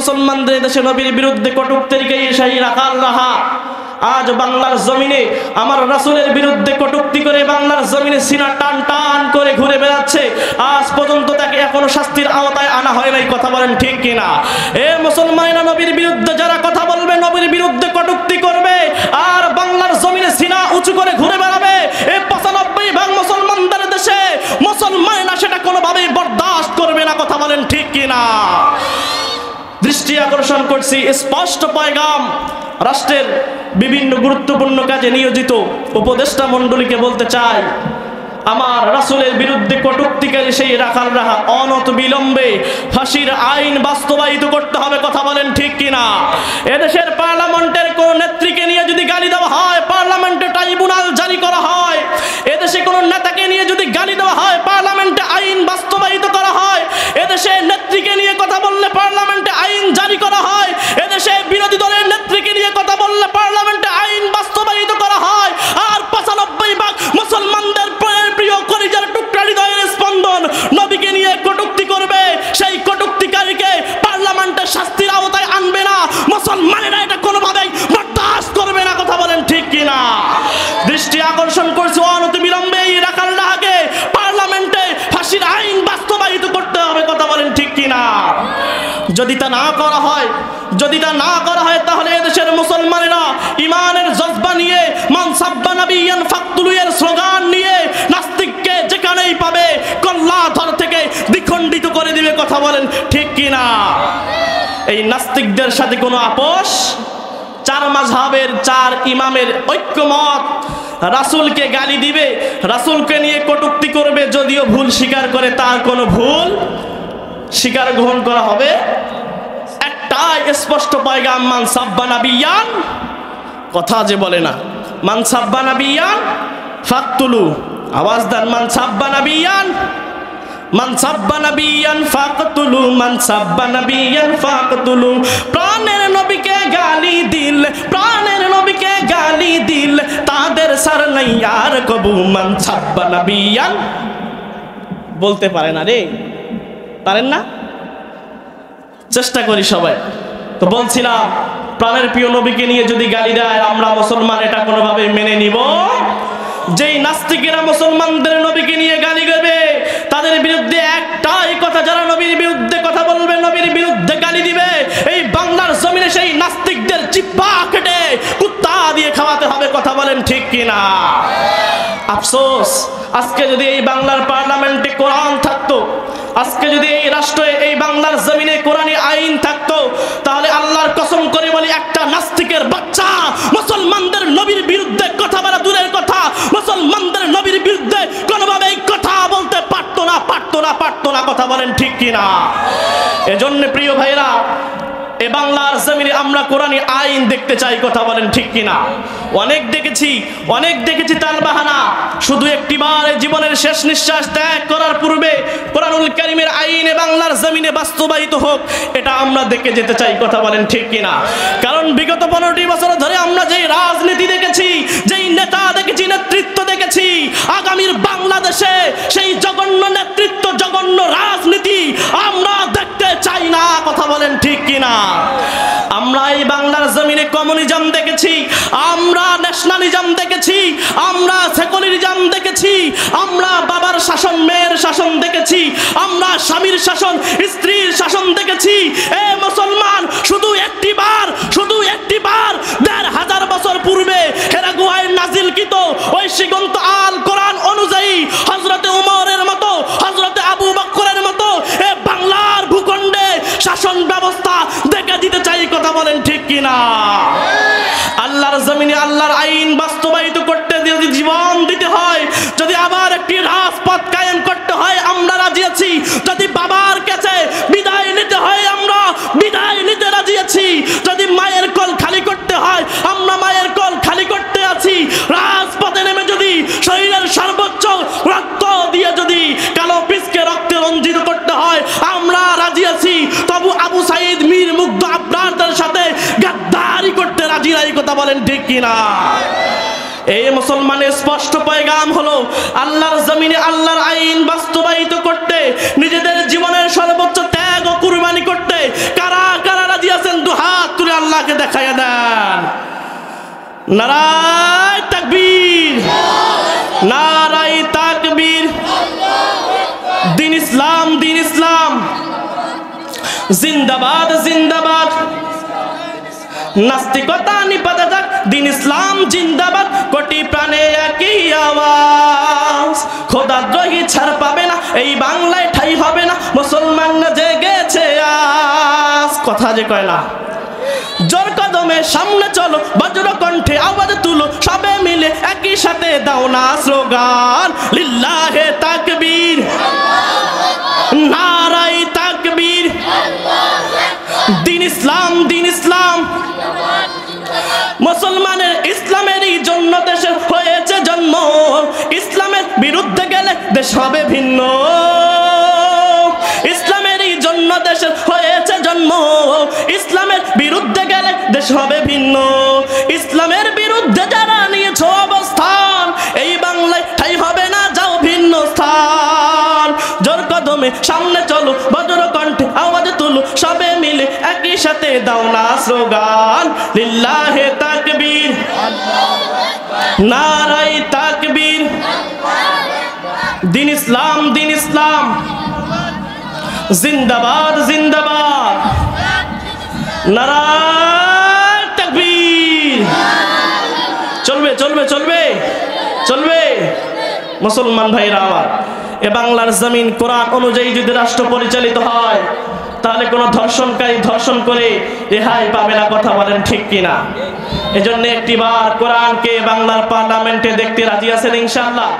মুসলমানদের দেশে নবীর বিরুদ্ধে কটূক্তিকে সেই রাখাল রাহা আজ বাংলার জমিনে আমার রাসূলের বিরুদ্ধে কটূক্তি করে বাংলার জমিনে সিনা টান টান করে ঘুরে বেড়াচ্ছে। আজ পর্যন্ত তাকে এখনো শাস্তির আওতায় আনা হয় নাই। কথা বলেন ঠিক কিনা? এ মুসলমানেরা, নবীর বিরুদ্ধে যারা কথা বলবে, নবীর বিরুদ্ধে কটূক্তি করবে আর বাংলার জমিনে সিনা উঁচু করে ঘুরে বেড়াবে, এই ৯৫% মুসলমানদের দেশে মুসলমানেরা সেটা কোনোভাবেই বরদাস্ত করবে না। কথা বলেন ঠিক কিনা? দৃষ্টি আকর্ষণ করছি, স্পষ্ট পয়গাম রাষ্ট্রের বিভিন্ন গুরুত্বপূর্ণ কাজে নিয়োজিত উপদেষ্টা মণ্ডলীকে বলতে চাই, আমার রাসূলের বিরুদ্ধে কটূক্তিকারী সেই রাখাল রাহা অনত বিলম্বে ফাঁসির আইন বাস্তবায়িত করতে হবে। কথা বলেন ঠিক কিনা? এদেশের পার্লামেন্টের কোন নেত্রীকে নিয়ে যদি গালি দেওয়া হয়, পার্লামেন্টে ট্রাইব্যুনাল জারি করা হয়। এদেশে কোন নেতাকে নিয়ে যদি গালি দেওয়া হয়, পার্লামেন্টে আইন বাস্তবায়িত করা হয়। এদেশে নেত্রীকে নিয়ে কথা বললে পার্লামেন্টে আইন জারি করা হয়। এদেশে বিরোধী দলের নেত্রীকে নিয়ে কথা বললে পার্লামেন্টে আইন বাস্তবায়িত করা হয়। আর ৯৫% মুসলমানদের প্রিয় কলিজার টুকরা হৃদয়ের স্পন্দন নবীকে নিয়ে কটূক্তি করবে, সেই কটূক্তিকারীকে পার্লামেন্টের শাস্তির আওতায় আনবে না। মুসলমানেরা এটা কোনোভাবেই বরদাস্ত করবে না। কথা বলেন ঠিক কিনা? দৃষ্টি আকর্ষণ করছে, অনতিবিলম্বে এই রাখাল রাহাকে পার্লামেন্টে ফাঁসির আইন বাস্তবায়িত করতে হবে। কথা বলেন ঠিক কিনা? যদি তা না করা হয় তাহলে এদেশের মুসলমানেরা ইমানের জজবা নিয়ে মান সাব্বা নাবিয়ান ফাকতুলু এর স্লোগান নিয়ে নাস্তিককে যেখানেই পাবে কল্লাধর থেকে দ্বিখণ্ডিত করে দিবে। কথা বলেন ঠিক কিনা? এই নাস্তিকদের সাথে কোনো আপোষ, 4 মাযহাবের 4 ইমামের ঐক্যমত, রাসূলকে গালি দিবে, রাসূলকে নিয়ে কটূক্তি করবে, যদিও ভুল স্বীকার করে তার কোনো ভুল স্বীকার গ্রহণ করা হবে। একটাই স্পষ্ট পয়গাম, মান সাব্বা নাবিয়ান, কথা যে বলে না, মান সাব্বা নাবিয়ান ফাকতুলু, আওয়াজ দেন, মান সাব্বা নাবিয়ান, মান সাব্বা নাবিয়ান ফাকতুলু, মান সাব্বা নাবিয়ান ফাকতুলু। প্রাণের নবীকে গালি দিল, প্রাণের নবীকে গালি দিল, তাদের সার নাই আর কবু। মান সাব্বা নাবিয়ান বলতে পারে না রে, পারেন না? চেষ্টা করি সবাই। তো বলছিলাম, প্রাণের প্রিয় নবীকে নিয়ে যদি গালি দেয় আমরা মুসলমান এটা কোনোভাবে মেনে নিব? যেই নাস্তিকেরা মুসলমানদের নবীকে নিয়ে গালি দেবে তাদের বিরুদ্ধে একটাই কথা, যারা নবীর বিরুদ্ধে কথা বলবে, নবীর বিরুদ্ধে গালি দিবে, এই বাংলার জমিনে সেই নাস্তিকদের জিহ্বা কেটে কুত্তা দিয়ে খাওয়াতে হবে। কথা বলেন ঠিক কিনা? আফসোস, আজকে যদি এই বাংলার পার্লামেন্টে কোরআন থাকতো, আজকে যদি এই রাষ্ট্রে এই বাংলার জমিনে কোরআনী আইন থাকতো, তাহলে আল্লাহর কসম করে বলি একটা নাস্তিকের বাচ্চা মুসলমানদের নবীর বিরুদ্ধে কথা বলা দূরের কথা, মুসলমানদের নবীর বিরুদ্ধে কোনোভাবে কথা বলতে পারতো না। কথা বলেন ঠিক কিনা? এজন্য প্রিয় ভাইরা, এ বাংলার জমিনে আমরা কোরআনী আইন দেখতে চাই। কথা বলেন ঠিক কিনা? অনেক দেখেছি তালবাহানা, শুধু একটিবার জীবনের শেষ নিঃশ্বাস ত্যাগ করার পূর্বে কোরআনুল কারীমের আইন এ বাংলার জমিনে বাস্তবায়িত হোক, এটা আমরা দেখে যেতে চাই। কথা বলেন ঠিক কিনা? কারণ বিগত 15টি বছর ধরে আমরা যেই রাজনীতি দেখেছি, যেই নেতা দেখেছি, নেতৃত্ব দেখেছি, আগামীর বাংলাদেশে সেই জঘন্য নেতৃত্ব, জঘন্য রাজনীতি আমরা দেখতে চাই না। কথা বলেন ঠিক কিনা? আমরা এই বাংলার জমিনে কমিউনিজম দেখেছি, আমরা ন্যাশনালিজম দেখেছি, আমরা সেকুলারিজম দেখেছি, আমরা বাবার শাসন, মেয়ের শাসন দেখেছি, আমরা স্বামীর শাসন, স্ত্রীর শাসন দেখেছি। এ মুসলমান, শুধু একটিবার ১,৫০০ বছর পূর্বে হেরা গুহায় নাজিলকৃত ওই সিগন্ত আল কোরআন অনুযায়ী হযরতে উমরের মতো, হযরতে আবু বকরের মতো এ বাংলার ভূখণ্ডে শাসন ব্যবস্থা দেখে দিতে চাই। কথা বলেন ঠিক কিনা? আল্লাহর জমিনে আল্লাহর আইন বাস্তবায়িত করতে যদি জীবন দিতে হয়, যদি আবার একটি রাজপথ কায়েম করতে হয়, আমরা রাজি আছি। যদি বাবার কাছে বিদায় নিতে হয়, আমরা বিদায় নিতে রাজি আছি। যদি মায়ের কোল খালি করতে হয়, আমরা মায়ের কোল খালি করতে আছি। রাজপথে নেমে যদি শরীরের সর্বোচ্চ রক্ত দিয়ে যদি কালো পিচকে রক্তে রঞ্জিত করতে হয়, আমরা রাজি আছি। তবু আবু সাইদ মীর মুগ্ধ আপনাদের সাথে গাদ্দারি করতে রাজি নাই। কথা বলেন ঠিক কিনা? এই মুসলমানের স্পষ্ট পয়গাম হলো, আল্লাহর জমিনে আল্লাহর আইন বাস্তবায়িত করতে, নিজেদের জীবনের সর্বোচ্চ ত্যাগ ও কুরবানি করতে কারা কারা রাজি আছেন দু হাত তুলে আল্লাহকে দেখাইয়া দেন। নারায়ে তাকবীর, নারায়ে তাকবীর। দিন ইসলাম, দিন ইসলাম জিন্দাবাদ, জিন্দাবাদ। নাস্তিকতা নিপাতা যাক, দিন ইসলাম জিন্দাবাদ। কোটি প্রাণে একই আওয়াজ, খোদাদ্রোহী ছাড় পাবে না, এই বাংলায় ঠাই হবে না, মুসলমান না জেগেছে আজ। কথা যে কয় না। জোর কদমে সামনে চলো, বজ্র কণ্ঠে আওয়াজ তুলো, সবে মিলে একই সাথে দাও না স্লোগান, লিল্লাহে তাকবীর, নারায়ে তাকবীর। দিন ইসলাম, দিন ইসলাম। মুসলমানের ইসলামেরই জন্য দেশের হয়েছে জন্ম, ইসলামের বিরুদ্ধে গেলে দেশ হবে ভিন্ন। ইসলামেরই জন্য দেশের হয়েছে জন্ম, ইসলামের বিরুদ্ধে গেলে দেশ হবে ভিন্ন। ইসলামের বিরুদ্ধে যারা নিয়েছো অবস্থান, এই বাংলায় ঠাই হবে না, যাও ভিন্ন স্থান। জোর কদমে সামনে চলো, বজ্র কণ্ঠে আওয়াজ তুলো, সবে মিলে একই সাথে দাও না স্লোগান, লিল্লাহে তাকবীর, নারায়ে তাকবীর। দিন ইসলাম, দিন ইসলাম জিন্দাবাদ, জিন্দাবাদ। নারায়ে তাকবীর। চলবে, চলবে, চলবে, চলবে। মুসলমান ভাইরা আমার, এ বাংলার জমিন কোরআন অনুযায়ী যদি রাষ্ট্র পরিচালিত হয়, তাহলে কোনো ধর্ষণকারী ধর্ষণ করে রেহাই পাবে না। কথা বলেন ঠিক কিনা? এজন্য একটিবার কোরআনকে বাংলার পার্লামেন্টে দেখতে রাজি আছেন ইনশাআল্লাহ?